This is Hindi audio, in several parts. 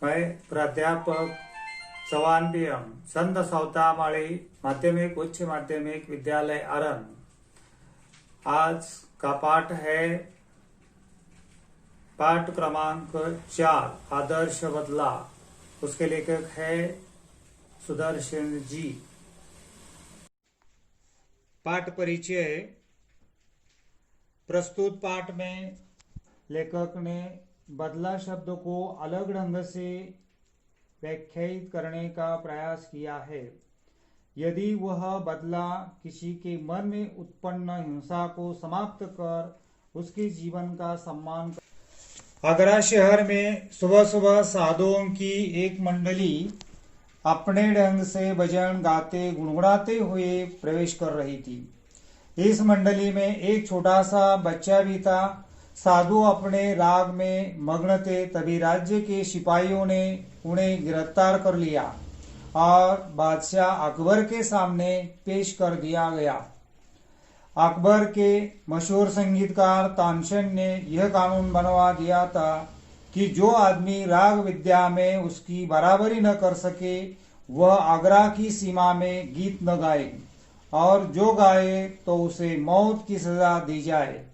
मैं प्राध्यापक चौहान PM संत सौतामाळी माध्यमिक उच्च माध्यमिक विद्यालय आरण। आज का पाठ है पाठ क्रमांक 4 आदर्श बदला। उसके लेखक है सुदर्शन जी। पाठ परिचय। प्रस्तुत पाठ में लेखक ने बदला शब्द को अलग ढंग से व्याख्यायित करने का प्रयास किया है। यदि वह बदला किसी के मन में उत्पन्न हिंसा को समाप्त कर उसके जीवन का सम्मान कर। आगरा शहर में सुबह सुबह साधुओं की एक मंडली अपने ढंग से भजन गाते गुनगुनाते हुए प्रवेश कर रही थी। इस मंडली में एक छोटा सा बच्चा भी था। साधु अपने राग में मग्न थे, तभी राज्य के सिपाहियों ने उन्हें गिरफ्तार कर लिया और बादशाह अकबर के सामने पेश कर दिया गया। अकबर के मशहूर संगीतकार तानसेन ने यह कानून बनवा दिया था कि जो आदमी राग विद्या में उसकी बराबरी न कर सके वह आगरा की सीमा में गीत न गाए, और जो गाए तो उसे मौत की सजा दी जाए।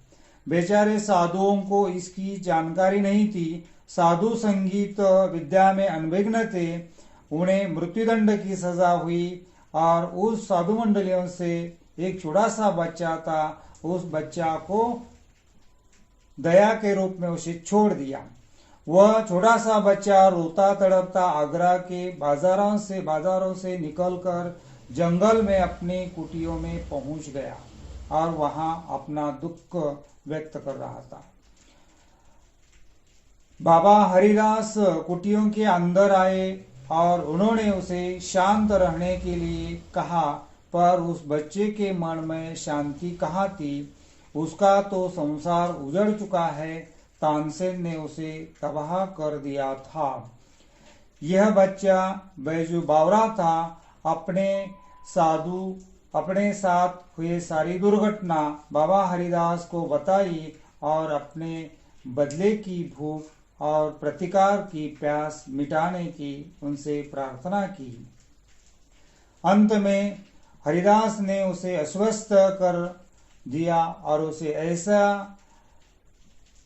बेचारे साधुओं को इसकी जानकारी नहीं थी। साधु संगीत विद्या में अनभिज्ञ थे। उन्हें मृत्युदंड की सजा हुई और उस साधु मंडलियों से एक छोटा सा बच्चा था, उस बच्चा को दया के रूप में उसे छोड़ दिया। वह छोटा सा बच्चा रोता तड़पता आगरा के बाजारों से निकलकर जंगल में अपनी कुटियों में पहुंच गया और वहां अपना दुख व्यक्त कर रहा था। बाबा हरिदास कुटियों के अंदर आए और उन्होंने उसे शांत रहने के लिए कहा, पर उस बच्चे के मन में शांति कहाँ थी। उसका तो संसार उजड़ चुका है। तानसेन ने उसे तबाह कर दिया था। यह बच्चा बैजू बावरा था। अपने साथ हुए सारी दुर्घटना बाबा हरिदास को बताई और अपने बदले की भूख और प्रतिकार की प्यास मिटाने की उनसे प्रार्थना की। अंत में हरिदास ने उसे आश्वस्त कर दिया और उसे ऐसा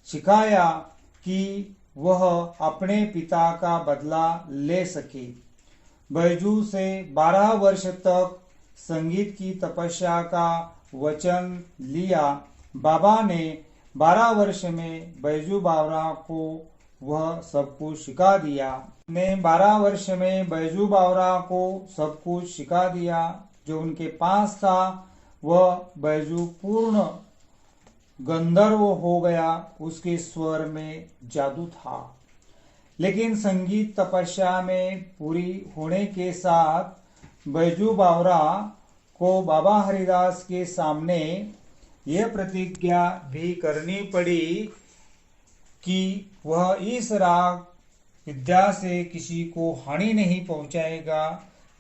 सिखाया कि वह अपने पिता का बदला ले सके। बैजू से 12 वर्ष तक संगीत की तपस्या का वचन लिया। बाबा ने 12 वर्ष में बैजू बावरा को वह सब कुछ सिखा दिया। ने 12 वर्ष में बैजू बावरा को सब कुछ सिखा दिया जो उनके पास था। वह बैजू पूर्ण गंधर्व हो गया। उसके स्वर में जादू था। लेकिन संगीत तपस्या में पूरी होने के साथ बैजू बावरा को बाबा हरिदास के सामने यह प्रतिज्ञा भी करनी पड़ी कि वह इस राग विद्या से किसी को हानि नहीं पहुंचाएगा।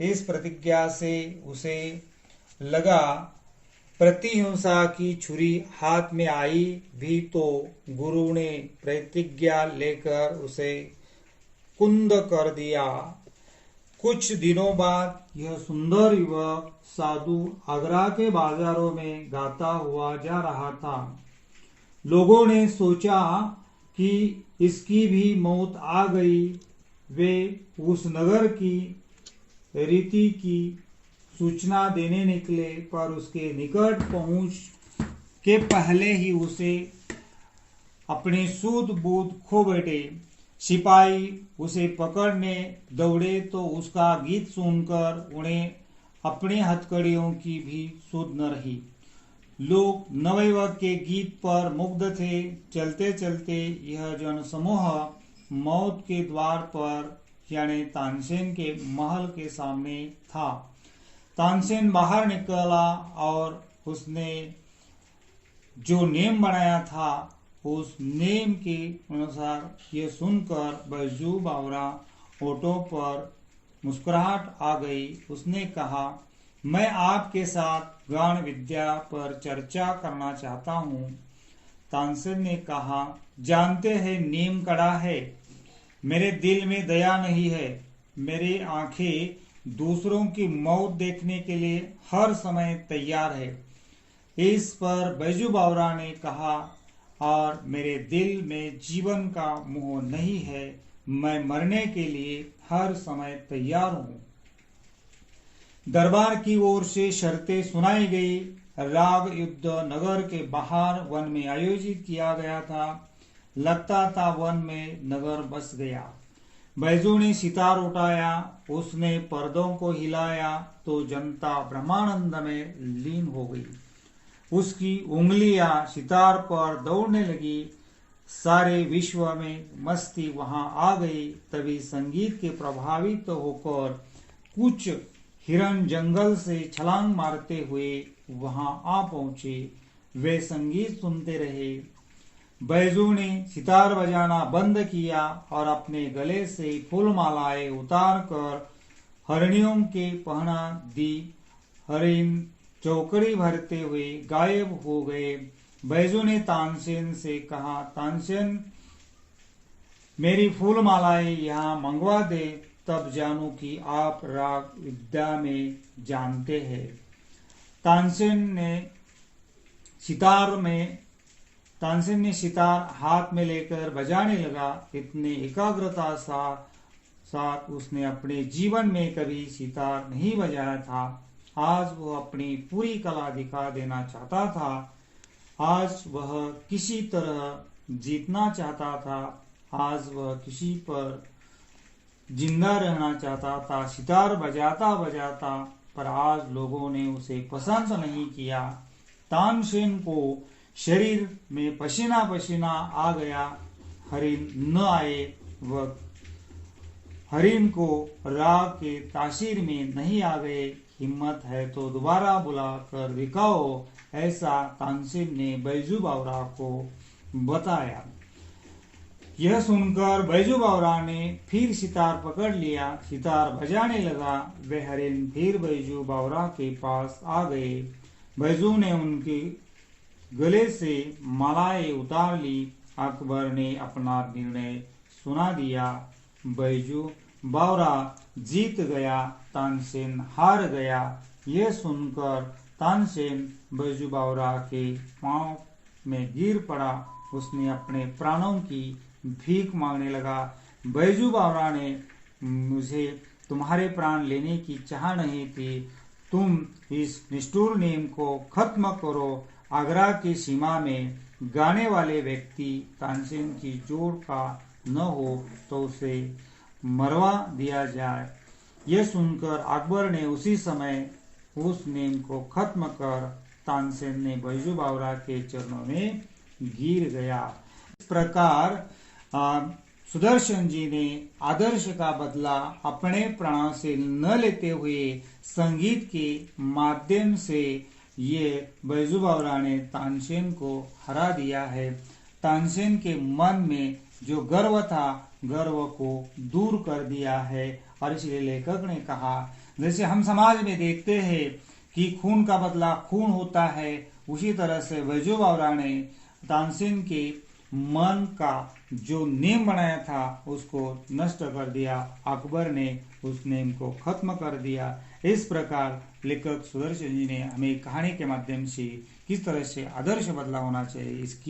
इस प्रतिज्ञा से उसे लगा प्रतिहिंसा की छुरी हाथ में आई भी तो गुरु ने प्रतिज्ञा लेकर उसे कुंद कर दिया। कुछ दिनों बाद यह सुंदर युवक साधु आगरा के बाजारों में गाता हुआ जा रहा था। लोगों ने सोचा कि इसकी भी मौत आ गई। वे उस नगर की रीति की सूचना देने निकले, पर उसके निकट पहुंच के पहले ही उसे अपनी सूध बूध खो बैठे। सिपाही उसे पकड़ने दौड़े तो उसका गीत सुनकर उन्हें अपनी हथकड़ियों की भी सुध न रही। लोग नवयुवक के गीत पर मुग्ध थे। चलते चलते यह जनसमूह मौत के द्वार पर यानी तानसेन के महल के सामने था। तानसेन बाहर निकला और उसने जो नियम बनाया था उस नियम के अनुसार यह सुनकर बैजू बावरा ओटो पर मुस्कुराहट आ गई। उसने कहा, मैं आपके साथ गान विद्या पर चर्चा करना चाहता हूँ। तानसेन ने कहा, जानते हैं नियम कड़ा है, मेरे दिल में दया नहीं है। मेरी आंखें दूसरों की मौत देखने के लिए हर समय तैयार है। इस पर बैजू बावरा ने कहा, और मेरे दिल में जीवन का मोह नहीं है। मैं मरने के लिए हर समय तैयार हूं। दरबार की ओर से शर्तें सुनाई गई। राग युद्ध नगर के बाहर वन में आयोजित किया गया था। लगता था वन में नगर बस गया। बैजू ने सितार उठाया, उसने पर्दों को हिलाया तो जनता ब्रह्मानंद में लीन हो गई। उसकी उंगलियां सितार पर दौड़ने लगी। सारे विश्व में मस्ती वहां आ गई। तभी संगीत के प्रभावित होकर कुछ हिरण जंगल से छलांग मारते हुए वहां आ पहुंचे। वे संगीत सुनते रहे। बैजू ने सितार बजाना बंद किया और अपने गले से फूलमालाएं उतार कर हरणियों के पहना दी। हरिण चौकड़ी भरते हुए गायब हो गए। बैजू ने तानसेन से कहा, तानसेन, मेरी फूलमालाएं यहाँ मंगवा दे, तब जानू कि आप राग विद्या में जानते हैं। तानसेन ने सितार हाथ में लेकर बजाने लगा। इतने एकाग्रता साथ उसने अपने जीवन में कभी सितार नहीं बजाया था। आज वह अपनी पूरी कला दिखा देना चाहता था। आज वह किसी तरह जीतना चाहता था। आज वह किसी पर जिंदा रहना चाहता था। सितार बजाता बजाता पर आज लोगों ने उसे पसंद नहीं किया। तानसेन को शरीर में पसीना पसीना आ गया। हरिण न आए। वह हरिण को राग के तासीर में नहीं आ गए। हिम्मत है तो दोबारा बुला कर दिखाओ, ऐसा तानसेन ने बैजू बावरा को बताया। यह सुनकर बैजू बावरा ने फिर सितार पकड़ लिया, सितार बजाने लगा। वे हरिण फिर बैजू बावरा के पास आ गए। बैजू ने उनके गले से मालाएं उतार ली। अकबर ने अपना निर्णय सुना दिया। बैजू बावरा जीत गया, तानसेन हार गया। यह सुनकर तानसेन बैजू बावरा के पांव में गिर पड़ा। उसने अपने प्राणों की भीख मांगने लगा। बैजू बावरा ने, मुझे तुम्हारे प्राण लेने की चाह नहीं थी। तुम इस निष्ठुर नियम को खत्म करो। आगरा की सीमा में गाने वाले व्यक्ति तानसेन की जोड़ का न हो तो उसे मरवा दिया जाए। यह सुनकर अकबर ने उसी समय उस नियम को खत्म कर तानसेन ने बैजू बावरा के चरणों में गिर गया। इस प्रकार सुदर्शन जी ने आदर्श का बदला अपने प्राणों से न लेते हुए संगीत के माध्यम से ये बैजू बावरा ने तानसेन को हरा दिया है। तानसेन के मन में जो गर्व था, गर्व को दूर कर दिया है। और इसलिए लेखक ने कहा, जैसे हम समाज में देखते हैं कि खून का बदला खून होता है, उसी तरह से बैजू बावरा ने तानसेन के मन का जो नेम बनाया था उसको नष्ट कर दिया। अकबर ने उस नेम को खत्म कर दिया। इस प्रकार लेखक सुदर्शन जी ने हमें कहानी के माध्यम से किस तरह से आदर्श बदला होना चाहिए इसकी